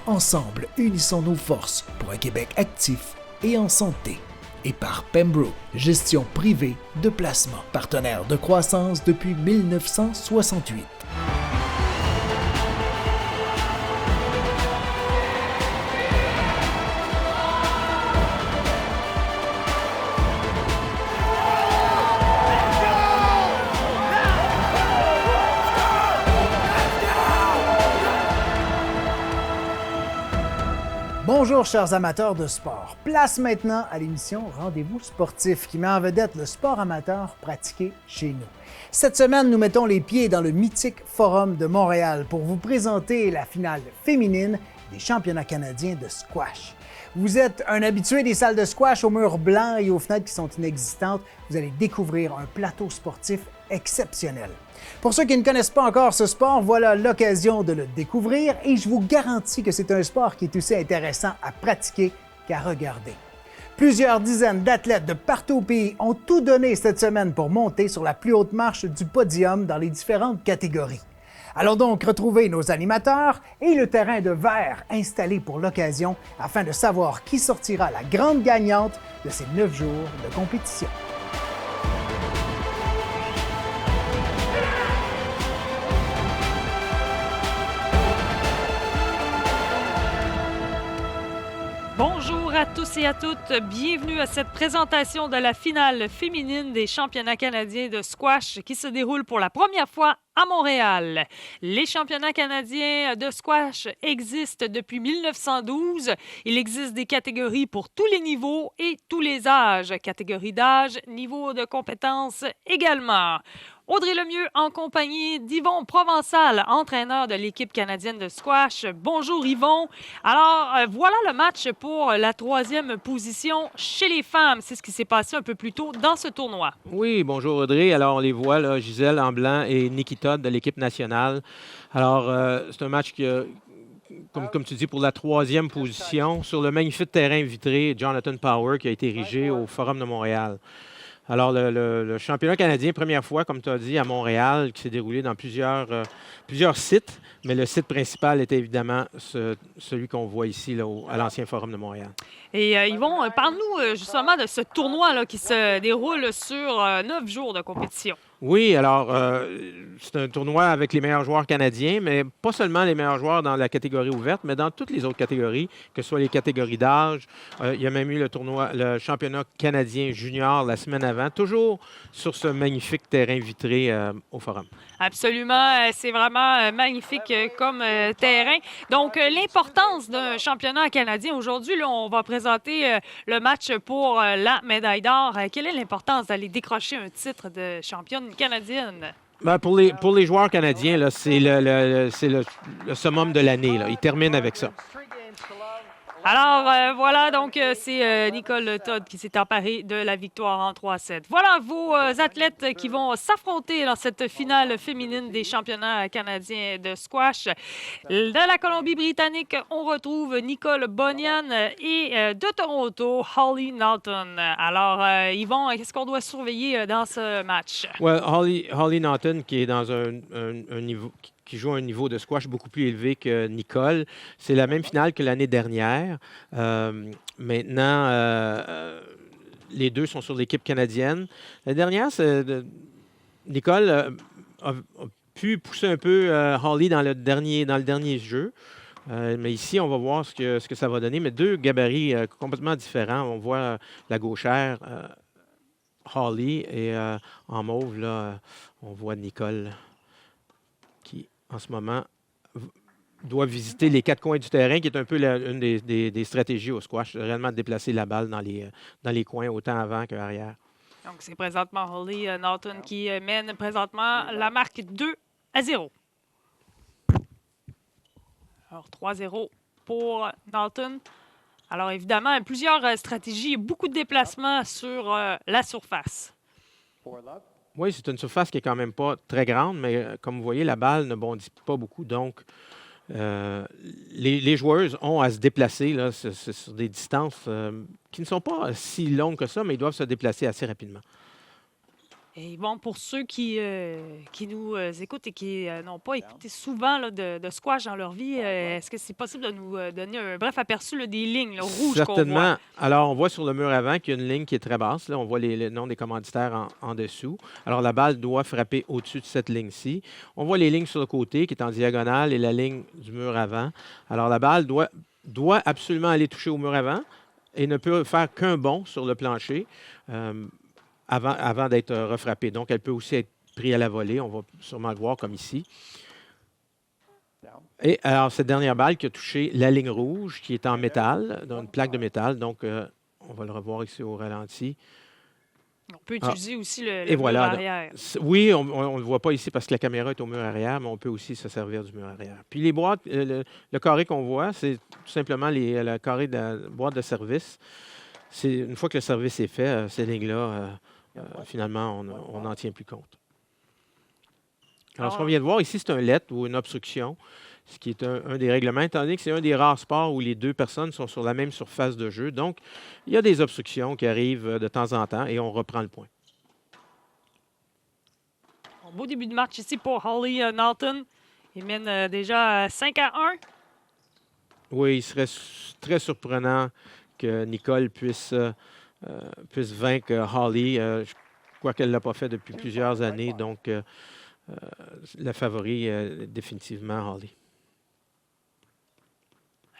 Ensemble, unissons nos forces pour un Québec actif et en santé. Et par Pembroke, gestion privée de placement, partenaire de croissance depuis 1968. Bonjour chers amateurs de sport. Place maintenant à l'émission Rendez-vous sportif qui met en vedette le sport amateur pratiqué chez nous. Cette semaine, nous mettons les pieds dans le mythique Forum de Montréal pour vous présenter la finale féminine des championnats canadiens de squash. Vous êtes un habitué des salles de squash aux murs blancs et aux fenêtres qui sont inexistantes. Vous allez découvrir un plateau sportif exceptionnel. Pour ceux qui ne connaissent pas encore ce sport, voilà l'occasion de le découvrir et je vous garantis que c'est un sport qui est aussi intéressant à pratiquer qu'à regarder. Plusieurs dizaines d'athlètes de partout au pays ont tout donné cette semaine pour monter sur la plus haute marche du podium dans les différentes catégories. Allons donc retrouver nos animateurs et le terrain de verre installé pour l'occasion afin de savoir qui sortira la grande gagnante de ces 9 jours de compétition. Bonjour à tous et à toutes, bienvenue à cette présentation de la finale féminine des championnats canadiens de squash qui se déroule pour la première fois à Montréal. Les championnats canadiens de squash existent depuis 1912. Il existe des catégories pour tous les niveaux et tous les âges. Catégorie d'âge, niveau de compétence également. Audrey Lemieux en compagnie d'Yvon Provençal, entraîneur de l'équipe canadienne de squash. Bonjour Yvon. Alors, voilà le match pour la 3e position chez les femmes. C'est ce qui s'est passé un peu plus tôt dans ce tournoi. Oui, bonjour Audrey. Alors, on les voit, là, Gisèle en blanc et Nikita de l'équipe nationale. Alors, c'est un match qui a, comme tu dis, pour la 3e position sur le magnifique terrain vitré Jonathan Power qui a été érigé au Forum de Montréal. Alors, le championnat canadien, première fois, comme tu as dit, à Montréal, qui s'est déroulé dans plusieurs sites, mais le site principal était évidemment celui qu'on voit ici, là, à l'ancien Forum de Montréal. Et Yvon, parle-nous justement de ce tournoi là, qui se déroule sur 9 jours de compétition. Oui, alors, c'est un tournoi avec les meilleurs joueurs canadiens, mais pas seulement les meilleurs joueurs dans la catégorie ouverte, mais dans toutes les autres catégories, que ce soit les catégories d'âge. Il y a même eu le championnat canadien junior la semaine avant, toujours sur ce magnifique terrain vitré au Forum. Absolument, c'est vraiment magnifique comme terrain. Donc, l'importance d'un championnat canadien. Aujourd'hui, là, on va présenter le match pour la médaille d'or. Quelle est l'importance d'aller décrocher un titre de championne canadienne? Ben, pour les joueurs canadiens, là, c'est le summum de l'année. Là. Ils terminent avec ça. Alors, voilà, donc c'est Nicole Todd qui s'est emparée de la victoire en 3-7. Voilà vos athlètes qui vont s'affronter dans cette finale féminine des championnats canadiens de squash. De la Colombie-Britannique, on retrouve Nicole Bonian et de Toronto, Holly Naughton. Alors, Yvon, qu'est-ce qu'on doit surveiller dans ce match? Ouais, Holly Naughton, qui est dans un niveau... qui joue à un niveau de squash beaucoup plus élevé que Nicole. C'est la même finale que l'année dernière. Maintenant, les deux sont sur l'équipe canadienne. La dernière, Nicole a pu pousser un peu Holly dans le dernier jeu. Mais ici, on va voir ce que ça va donner. Mais deux gabarits complètement différents. On voit la gauchère, Holly, et en mauve, là, on voit Nicole qui, en ce moment, doit visiter les 4 coins du terrain, qui est un peu une des stratégies au squash, réellement de déplacer la balle dans les coins, autant avant qu'arrière. Donc, c'est présentement Holly Naughton qui mène présentement la marque 2-0. Alors, 3-0 pour Naughton. Alors, évidemment, plusieurs stratégies, beaucoup de déplacements sur la surface. Oui, c'est une surface qui est quand même pas très grande, mais comme vous voyez, la balle ne bondit pas beaucoup. Donc, les joueuses ont à se déplacer là, sur des distances qui ne sont pas si longues que ça, mais ils doivent se déplacer assez rapidement. Et bon, pour ceux qui nous écoutent et qui n'ont pas écouté souvent là, de squash dans leur vie, est-ce que c'est possible de nous donner un bref aperçu là, des lignes là, rouges qu'on voit? Certainement. Alors, on voit sur le mur avant qu'il y a une ligne qui est très basse. Là, on voit le nom des commanditaires en dessous. Alors, la balle doit frapper au-dessus de cette ligne-ci. On voit les lignes sur le côté qui est en diagonale et la ligne du mur avant. Alors, la balle doit absolument aller toucher au mur avant et ne peut faire qu'un bond sur le plancher. Avant d'être refrappée. Donc, elle peut aussi être prise à la volée. On va sûrement le voir comme ici. Et alors, cette dernière balle qui a touché la ligne rouge, qui est en métal, dans une plaque de métal. Donc, on va le revoir ici au ralenti. On peut utiliser aussi le Et voilà. mur arrière. Oui, on ne le voit pas ici parce que la caméra est au mur arrière, mais on peut aussi se servir du mur arrière. Puis les boîtes, le carré qu'on voit, c'est tout simplement le carré de la boîte de service. Une fois que le service est fait, ces lignes-là, finalement, on n'en tient plus compte. Alors, ce qu'on vient de voir ici, c'est un let ou une obstruction, ce qui est un des règlements, étant donné que c'est un des rares sports où les deux personnes sont sur la même surface de jeu. Donc, il y a des obstructions qui arrivent de temps en temps et on reprend le point. Un beau début de match ici pour Holly Naughton. Il mène déjà 5-1. Oui, il serait très surprenant que Nicole puisse vaincre Holly. Je crois qu'elle ne l'a pas fait depuis plusieurs années, donc la favori est définitivement Holly.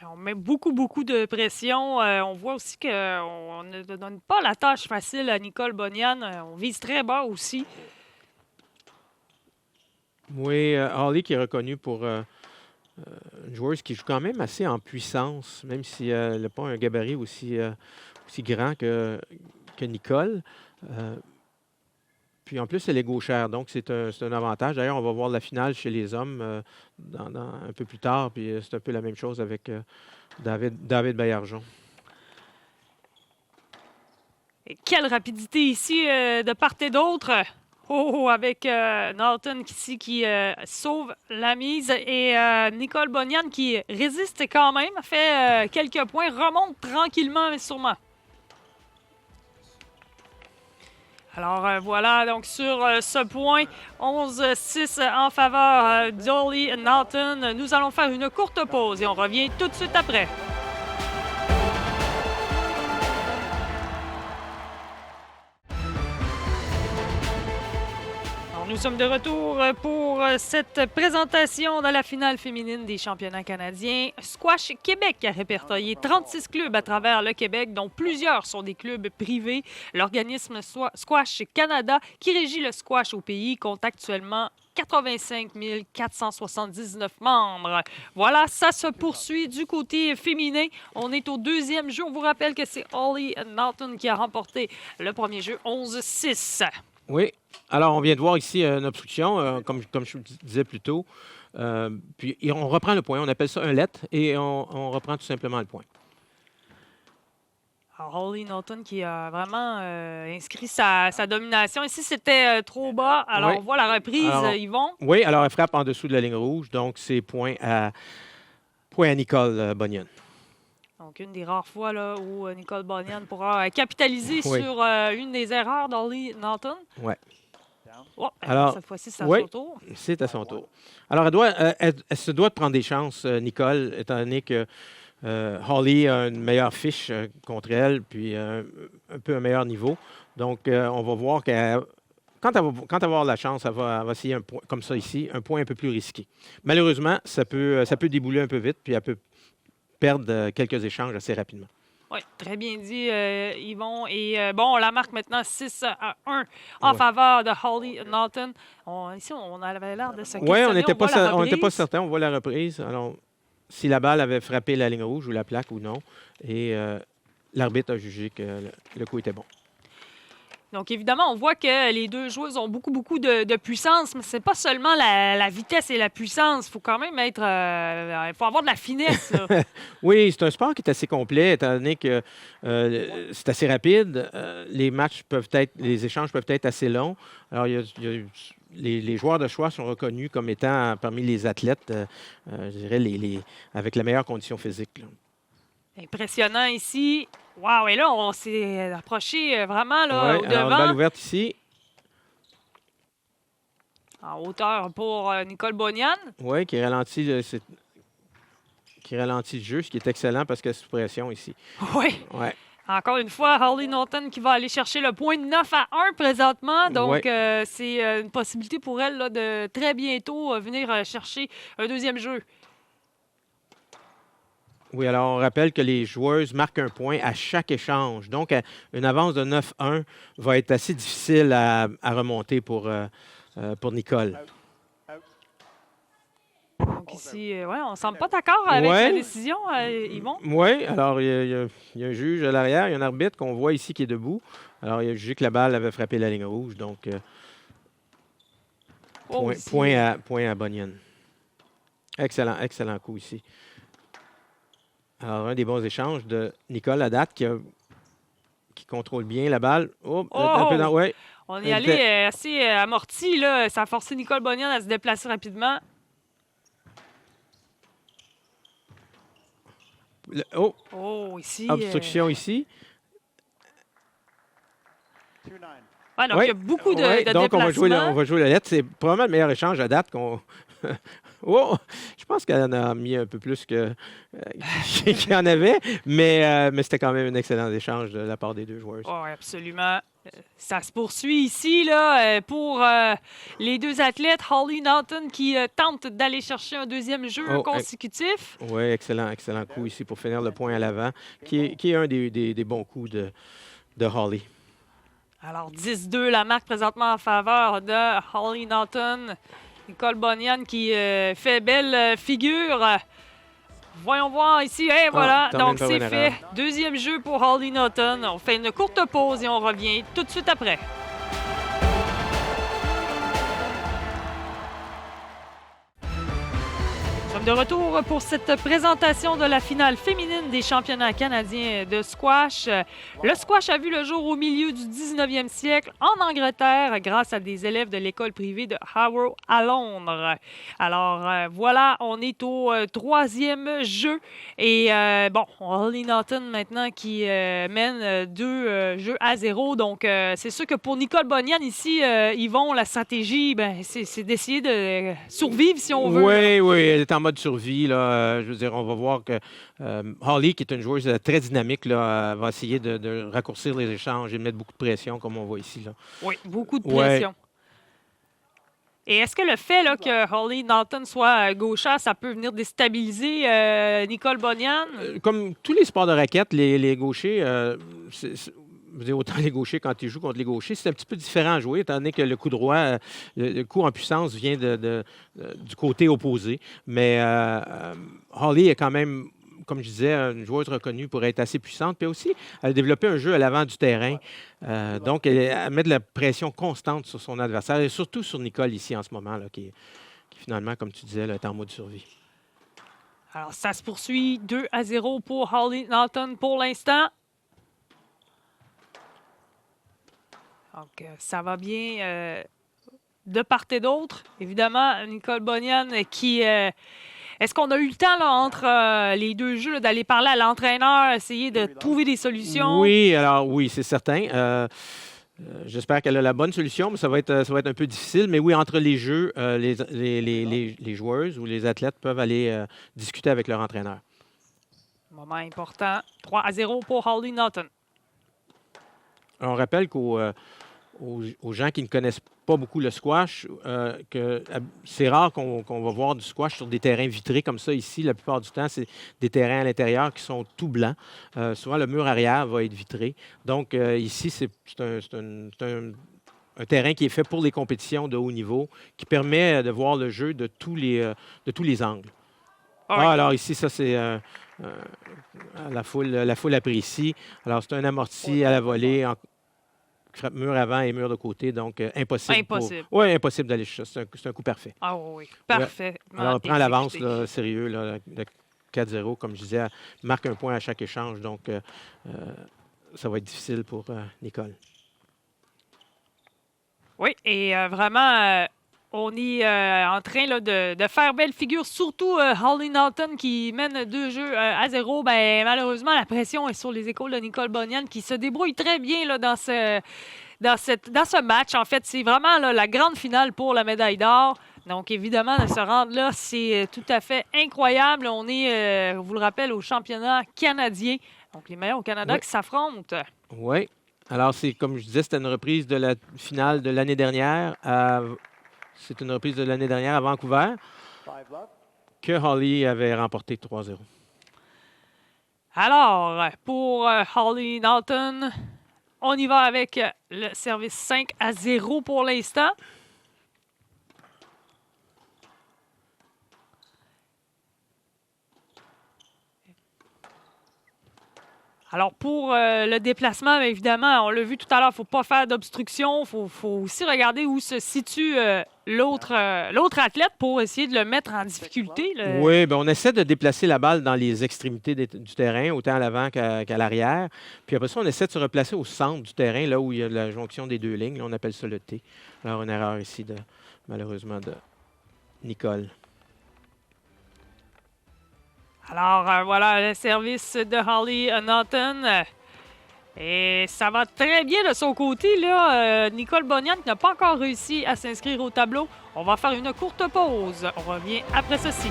On met beaucoup de pression. On voit aussi qu'on ne donne pas la tâche facile à Nicole Bonian. On vise très bas aussi. Oui, Holly qui est reconnue pour une joueuse qui joue quand même assez en puissance, même si elle n'a pas un gabarit aussi grand que Nicole. Puis en plus, elle est gauchère, donc c'est un avantage. D'ailleurs, on va voir la finale chez les hommes un peu plus tard, puis c'est un peu la même chose avec David Baillargeon. Et quelle rapidité ici de part et d'autre. Avec Naughton ici qui sauve la mise et Nicole Bonian qui résiste quand même, fait quelques points, remonte tranquillement mais sûrement. Alors voilà, donc sur ce point, 11-6 en faveur d'Holly Naughton. Nous allons faire une courte pause et on revient tout de suite après. Nous sommes de retour pour cette présentation de la finale féminine des championnats canadiens. Squash Québec a répertorié 36 clubs à travers le Québec, dont plusieurs sont des clubs privés. L'organisme Squash Canada, qui régit le squash au pays, compte actuellement 85 479 membres. Voilà, ça se poursuit du côté féminin. On est au deuxième jeu. On vous rappelle que c'est Holly Naughton qui a remporté le premier jeu 11-6. Oui. Alors, on vient de voir ici une obstruction, comme je disais plus tôt. Puis, on reprend le point. On appelle ça un let et on reprend tout simplement le point. Alors, Holly Naughton qui a vraiment inscrit sa domination. Ici, c'était trop bas. Alors, oui. On voit la reprise, Yvon. Oui, alors elle frappe en dessous de la ligne rouge. Donc, c'est point à Nicole Bonian. Donc, une des rares fois là, où Nicole Bonian pourra capitaliser sur une des erreurs d'Holly Naughton. Oui. Oh, alors, cette fois-ci, c'est à son tour. C'est à son tour. Alors, elle se doit de prendre des chances, Nicole, étant donné que Holly a une meilleure fiche contre elle, puis un peu un meilleur niveau. Donc, on va voir qu'elle... Quand elle va avoir la chance, elle va essayer un point comme ça ici, un point un peu plus risqué. Malheureusement, ça peut débouler un peu vite, puis elle peut perdre quelques échanges assez rapidement. Oui, très bien dit, Yvon. Et on la marque maintenant 6-1 en faveur de Holly Naughton. Ici, on avait l'air de se questionner. Oui, on n'était pas certain. On voit la reprise. Alors, si la balle avait frappé la ligne rouge ou la plaque ou non. Et l'arbitre a jugé que le coup était bon. Donc, évidemment, on voit que les deux joueuses ont beaucoup de puissance, mais c'est pas seulement la vitesse et la puissance. Il faut quand même être... il faut avoir de la finesse. Là. Oui, c'est un sport qui est assez complet, étant donné que c'est assez rapide. Les échanges peuvent être assez longs. Alors, les joueurs de choix sont reconnus comme étant parmi les athlètes, je dirais, avec la meilleure condition physique. Là. Impressionnant ici. Wow, et là, on s'est approché vraiment là, au devant. Balle ouverte ici. En hauteur pour Nicole Bonian. Oui, qui ralentit le jeu, ce qui est excellent parce qu'elle est sous pression ici. Oui. Ouais. Encore une fois, Holly Norton qui va aller chercher le point 9-1 présentement. Donc, c'est une possibilité pour elle là, de très bientôt venir chercher un deuxième jeu. Oui, alors on rappelle que les joueuses marquent un point à chaque échange. Donc, une avance de 9-1 va être assez difficile à remonter pour Nicole. Donc ici, on ne semble pas d'accord avec la décision, Yvon. Oui, alors il y a un juge à l'arrière, il y a un arbitre qu'on voit ici qui est debout. Alors, il a jugé que la balle avait frappé la ligne rouge. Donc, point à Bonian. Excellent coup ici. Alors, un des bons échanges de Nicole à date qui contrôle bien la balle. Un peu on est allé assez amorti. Là. Ça a forcé Nicole Bonian à se déplacer rapidement. Ici. Obstruction ici. Ouais, donc, il y a beaucoup de donc, déplacements. on va jouer la lettre. C'est probablement le meilleur échange à date qu'on... je pense qu'elle en a mis un peu plus qu'il y en avait, mais c'était quand même un excellent échange de la part des deux joueurs. Oui, absolument. Ça se poursuit ici là, pour les deux athlètes. Holly Norton qui tente d'aller chercher un deuxième jeu consécutif. Oui, excellent coup ici pour finir le point à l'avant, qui est un des bons coups de Holly. Alors, 10-2, la marque présentement en faveur de Holly Norton. Nicole Bonian qui fait belle figure. Voyons voir ici. Et voilà, donc c'est fait. Deuxième jeu pour Holly Norton. On fait une courte pause et on revient tout de suite après. Nous sommes de retour pour cette présentation de la finale féminine des championnats canadiens de squash. Le squash a vu le jour au milieu du 19e siècle en Angleterre grâce à des élèves de l'école privée de Harrow à Londres. Alors voilà, on est au troisième jeu. Et Holly Norton maintenant qui mène 2-0. Donc c'est sûr que pour Nicole Bonian ici, Yvon, la stratégie, c'est d'essayer de survivre si on veut. Oui, elle est en mode survie. Là. Je veux dire, on va voir que Holly, qui est une joueuse très dynamique, là, va essayer de raccourcir les échanges et de mettre beaucoup de pression, comme on voit ici. Là. Oui, beaucoup de pression. Et est-ce que le fait là, que Holly Norton soit gauchère, ça peut venir déstabiliser Nicole Bonian? Comme tous les sports de raquettes, les gauchers... autant les gauchers, quand ils jouent contre les gauchers, c'est un petit peu différent à jouer, étant donné que le coup droit, le coup en puissance vient du côté opposé. Mais Holly est quand même, comme je disais, une joueuse reconnue pour être assez puissante. Puis aussi, elle a développé un jeu à l'avant du terrain. Donc, elle met de la pression constante sur son adversaire, et surtout sur Nicole ici en ce moment, là, qui finalement, comme tu disais, là, est en mode survie. Alors, ça se poursuit 2-0 pour Holly Norton pour l'instant. Donc, ça va bien de part et d'autre. Évidemment, Nicole Bonian qui... Est-ce qu'on a eu le temps là, entre les deux jeux d'aller parler à l'entraîneur, essayer de trouver des solutions? Oui, c'est certain. J'espère qu'elle a la bonne solution, mais ça va être un peu difficile. Mais oui, entre les jeux, les joueuses ou les athlètes peuvent aller discuter avec leur entraîneur. Moment important. 3-0 pour Holly Norton. On rappelle aux gens qui ne connaissent pas beaucoup le squash, que c'est rare qu'on va voir du squash sur des terrains vitrés comme ça ici. La plupart du temps, c'est des terrains à l'intérieur qui sont tout blancs. Souvent, le mur arrière va être vitré. Donc, ici, c'est un terrain qui est fait pour les compétitions de haut niveau, qui permet de voir le jeu de tous les angles. Alors ici, ça, c'est la foule apprécie. Alors, c'est un amorti à la volée, frappe mur avant et mur de côté, donc impossible. Impossible d'aller chercher. C'est un coup parfait. Ah oui, parfait. Ouais. Alors, on prend l'avance sérieux, là, de 4-0, comme je disais, elle marque un point à chaque échange, donc ça va être difficile pour Nicole. Oui, et vraiment... on est en train là, de faire belle figure, surtout Holly Norton qui mène 2-0. Malheureusement, la pression est sur les épaules de Nicole Bonian qui se débrouille très bien là, dans dans ce match. En fait, c'est vraiment là, la grande finale pour la médaille d'or. Donc, évidemment, de se rendre là, c'est tout à fait incroyable. On est, je vous le rappelle, au championnat canadien. Donc, les meilleurs au Canada qui s'affrontent. Oui. Alors, c'est comme je disais, c'était une reprise de la finale de l'année dernière. C'est une reprise de l'année dernière à Vancouver que Holly avait remporté 3-0. Alors, pour Holly Naughton, on y va avec le service 5-0 pour l'instant. Alors, pour le déplacement, bien évidemment, on l'a vu tout à l'heure, il ne faut pas faire d'obstruction. Il faut aussi regarder où se situe l'autre athlète pour essayer de le mettre en difficulté. Oui, bien, on essaie de déplacer la balle dans les extrémités du terrain, autant à l'avant qu'à l'arrière. Puis après ça, on essaie de se replacer au centre du terrain, là où il y a la jonction des deux lignes. Là, on appelle ça le T. Alors, une erreur ici, malheureusement, de Nicole. Alors, voilà le service de Holly Naughton. Et ça va très bien de son côté, là. Nicole Bonian qui n'a pas encore réussi à s'inscrire au tableau. On va faire une courte pause. On revient après ceci.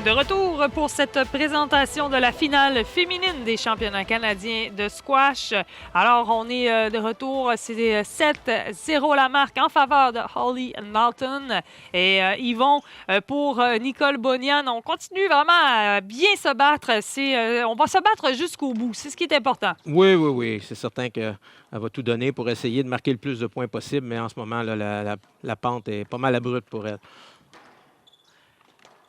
De retour pour cette présentation de la finale féminine des championnats canadiens de squash. Alors, on est de retour. C'est 7-0 la marque en faveur de Holly Naughton. Et Yvon, pour Nicole Bonian, on continue vraiment à bien se battre. On va se battre jusqu'au bout. C'est ce qui est important. Oui. C'est certain qu'elle va tout donner pour essayer de marquer le plus de points possible. Mais en ce moment, là, la pente est pas mal abrupte pour elle.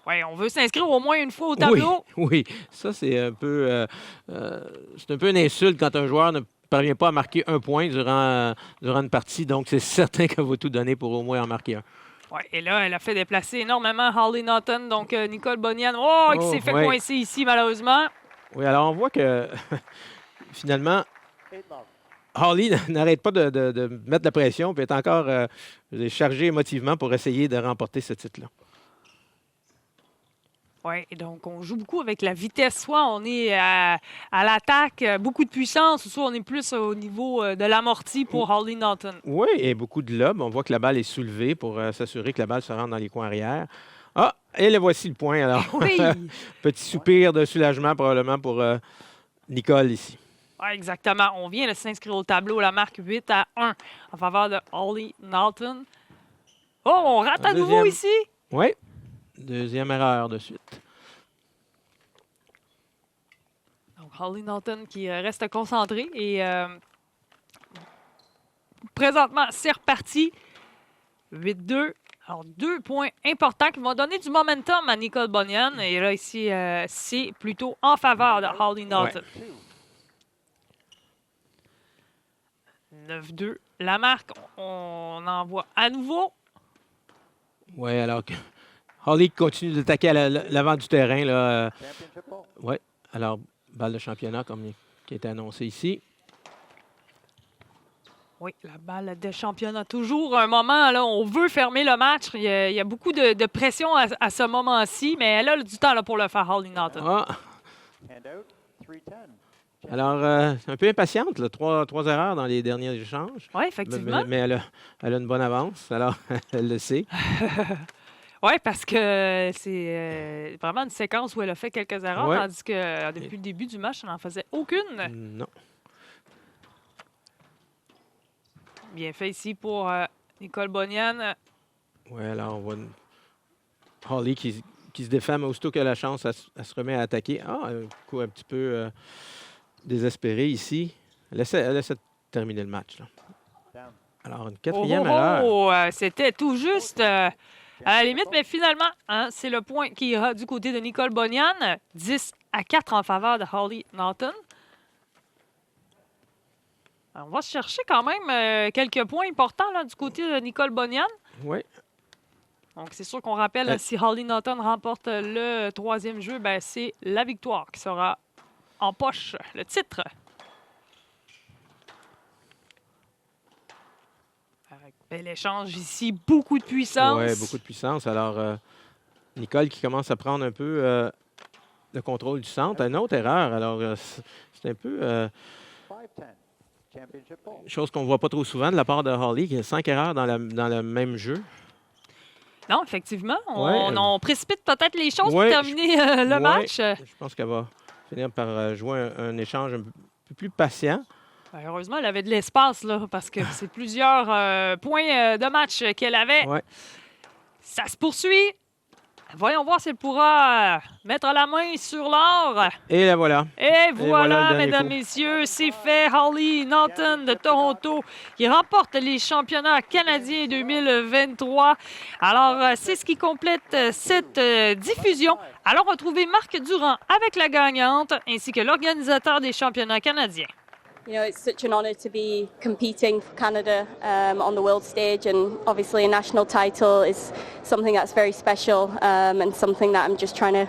Oui, on veut s'inscrire au moins une fois au tableau. Oui. Ça, c'est un peu une insulte quand un joueur ne parvient pas à marquer un point durant une partie. Donc, c'est certain qu'elle va tout donner pour au moins en marquer un. Oui, et là, elle a fait déplacer énormément Holly Naughton. Donc, Nicole Bonian, qui s'est fait coincer ici, malheureusement. Oui, alors on voit que finalement, Holly n'arrête pas de mettre de la pression et est encore chargée émotivement pour essayer de remporter ce titre-là. Oui, donc on joue beaucoup avec la vitesse. Soit on est à l'attaque, beaucoup de puissance, soit on est plus au niveau de l'amorti pour Holly Naughton. Oui, et beaucoup de lobes. On voit que la balle est soulevée pour s'assurer que la balle se rentre dans les coins arrière. Ah, et le voici le point. Alors, oui. Petit soupir de soulagement probablement pour Nicole ici. Oui, exactement. On vient de s'inscrire au tableau, la marque 8-1 en faveur de Holly Naughton. Oh, on rate à nouveau ici. Oui. Deuxième erreur de suite. Donc, Holly Naughton qui reste concentrée et présentement, c'est reparti. 8-2. Alors, 2 points importants qui vont donner du momentum à Nicole Bonian. Et là, ici, c'est plutôt en faveur de Holly Naughton. Ouais. 9-2. La marque, on envoie à nouveau. Oui, alors que Holly continue d'attaquer à l'avant du terrain. Là. Oui, alors, balle de championnat comme qui a été annoncé ici. Oui, la balle de championnat. Toujours un moment, là, on veut fermer le match. Il y a beaucoup de pression à ce moment-ci, mais elle a du temps là, pour le faire, Holly Naughton. Ah. Alors, un peu impatiente, là, trois erreurs dans les derniers échanges. Oui, effectivement. Mais elle a une bonne avance, alors elle le sait. Oui, parce que c'est vraiment une séquence où elle a fait quelques erreurs, tandis que depuis le début du match, elle n'en faisait aucune. Non. Bien fait ici pour Nicole Bonian. Oui, alors on voit Holly qui se défend, mais aussitôt qu'elle a la chance, elle se remet à attaquer. Ah, un coup un petit peu désespéré ici. Elle essaie de terminer le match. Là. Alors, une quatrième erreur. C'était tout juste à la limite, mais finalement, c'est le point qui ira du côté de Nicole Bonian. 10-4 en faveur de Holly Naughton. Alors, on va chercher quand même quelques points importants là, du côté de Nicole Bonian. Oui. Donc, c'est sûr qu'on rappelle, si Holly Naughton remporte le troisième jeu, ben, c'est la victoire qui sera en poche, le titre. Bel échange ici, beaucoup de puissance. Oui, beaucoup de puissance. Alors, Nicole qui commence à prendre un peu le contrôle du centre. Une autre erreur. Alors, c'est un peu chose qu'on ne voit pas trop souvent de la part de Hawley, qui a 5 erreurs dans le même jeu. Non, effectivement. On précipite peut-être les choses pour terminer le match. Je pense qu'elle va finir par jouer un échange un peu plus patient. Heureusement, elle avait de l'espace, là, parce que c'est plusieurs points de match qu'elle avait. Ouais. Ça se poursuit. Voyons voir si elle pourra mettre la main sur l'or. Et la voilà. Et voilà, le mesdames, coup. messieurs, c'est fait. Hawley Naughton de Toronto qui remporte les championnats canadiens 2023. Alors, c'est ce qui complète cette diffusion. Alors, retrouvez Marc Durand avec la gagnante ainsi que l'organisateur des championnats canadiens. You know, it's such an honour to be competing for Canada on the world stage, and obviously a national title is something that's very special and something that I'm just trying to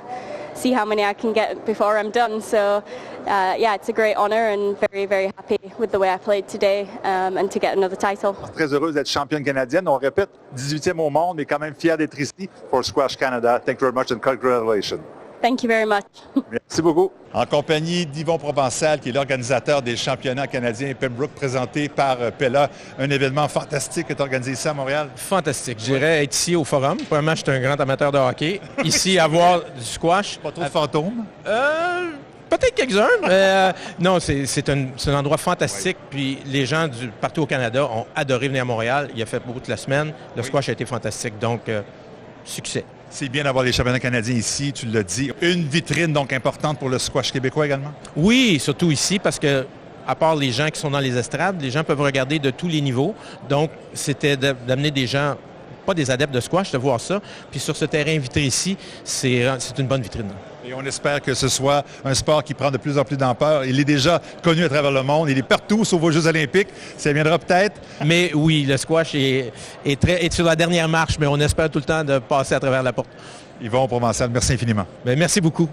see how many I can get before I'm done. So, yeah, it's a great honour and very, very happy with the way I played today and to get another title. Très heureuse d'être championne canadienne. On répète, 18e au monde, mais quand même fière d'être ici pour Squash Canada. Thank you very much and congratulations. Thank you very much. Merci beaucoup. En compagnie d'Yvon Provençal, qui est l'organisateur des championnats canadiens Pembroke présentés par Pella. Un événement fantastique qui est organisé ici à Montréal. Fantastique. Je dirais être ici au Forum. Premièrement, je suis un grand amateur de hockey. Ici, avoir du squash. Pas trop de fantômes? Peut-être quelques-uns. Non, c'est un endroit fantastique. Puis les gens partout au Canada ont adoré venir à Montréal. Il a fait beaucoup toute la semaine. Le squash a été fantastique. Donc, succès. C'est bien d'avoir les championnats canadiens ici, tu l'as dit. Une vitrine donc importante pour le squash québécois également? Oui, surtout ici, parce que à part les gens qui sont dans les estrades, les gens peuvent regarder de tous les niveaux. Donc, c'était d'amener des gens, pas des adeptes de squash, de voir ça. Puis sur ce terrain vitré ici, c'est une bonne vitrine. Et on espère que ce soit un sport qui prend de plus en plus d'ampleur. Il est déjà connu à travers le monde. Il est partout, sauf aux Jeux olympiques. Ça viendra peut-être. Mais oui, le squash est sur la dernière marche, mais on espère tout le temps de passer à travers la porte. Yvon Provençal, merci infiniment. Bien, merci beaucoup.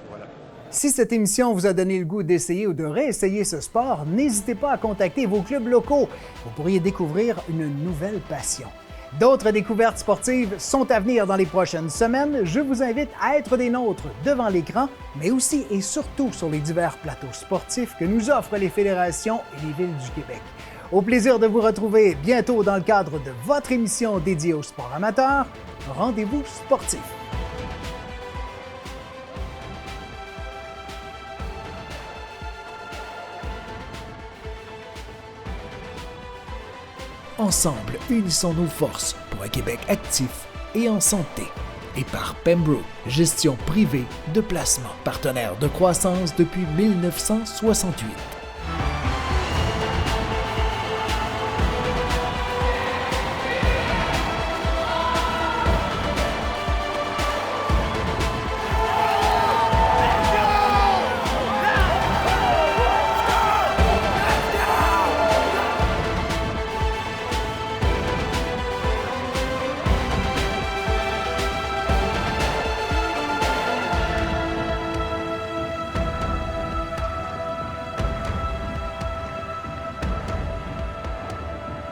Si cette émission vous a donné le goût d'essayer ou de réessayer ce sport, n'hésitez pas à contacter vos clubs locaux. Vous pourriez découvrir une nouvelle passion. D'autres découvertes sportives sont à venir dans les prochaines semaines. Je vous invite à être des nôtres devant l'écran, mais aussi et surtout sur les divers plateaux sportifs que nous offrent les fédérations et les villes du Québec. Au plaisir de vous retrouver bientôt dans le cadre de votre émission dédiée au sport amateur, Rendez-vous sportif. Ensemble, unissons nos forces pour un Québec actif et en santé. Et par Pembroke, gestion privée de placement, partenaire de croissance depuis 1968.